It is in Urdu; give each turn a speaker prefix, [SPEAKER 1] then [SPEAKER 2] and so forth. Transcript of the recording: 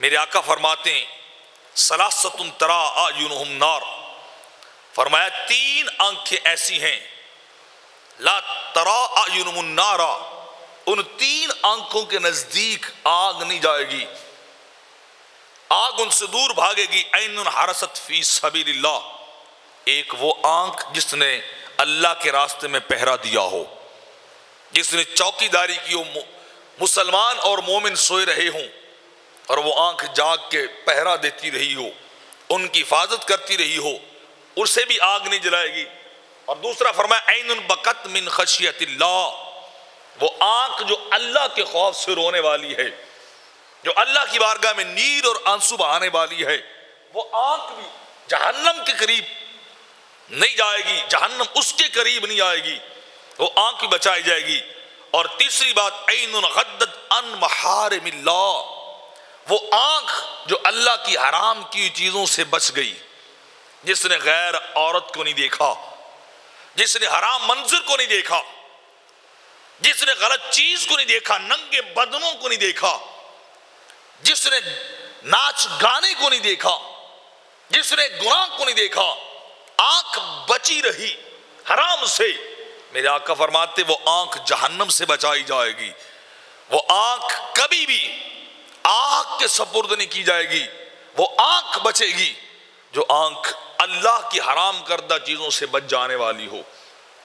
[SPEAKER 1] میرے آقا فرماتے ہیں سلاست ترا اعینہم نار، فرمایا تین آنکھیں ایسی ہیں لا ترا اعینہم النار، ان تین آنکھوں کے نزدیک آگ نہیں جائے گی، آگ ان سے دور بھاگے گی۔ عین حرست فی سبیل اللہ، ایک وہ آنکھ جس نے اللہ کے راستے میں پہرا دیا ہو، جس نے چوکی داری کی ہو، مسلمان اور مومن سوئے رہے ہوں اور وہ آنکھ جاگ کے پہرا دیتی رہی ہو، ان کی حفاظت کرتی رہی ہو، اسے بھی آگ نہیں جلائے گی۔ اور دوسرا فرمایا عین بکت من خشیت اللہ، وہ آنکھ جو اللہ کے خوف سے رونے والی ہے، جو اللہ کی بارگاہ میں نیر اور آنسو بہانے والی ہے، وہ آنکھ بھی جہنم کے قریب نہیں جائے گی، جہنم اس کے قریب نہیں آئے گی، وہ آنکھ بھی بچائی جائے گی۔ اور تیسری بات عین غدت عن محارم اللہ، وہ آنکھ جو اللہ کی حرام کی چیزوں سے بچ گئی، جس نے غیر عورت کو نہیں دیکھا، جس نے حرام منظر کو نہیں دیکھا، جس نے غلط چیز کو نہیں دیکھا، ننگے بدنوں کو نہیں دیکھا، جس نے ناچ گانے کو نہیں دیکھا، جس نے گناہ کو نہیں دیکھا، آنکھ بچی رہی حرام سے، میرے آقا فرماتے وہ آنکھ جہنم سے بچائی جائے گی، وہ آنکھ کبھی بھی آگ کے سپرد نہیں کی جائے گی، وہ آنکھ بچے گی جو آنکھ اللہ کی حرام کردہ چیزوں سے بچ جانے والی ہو۔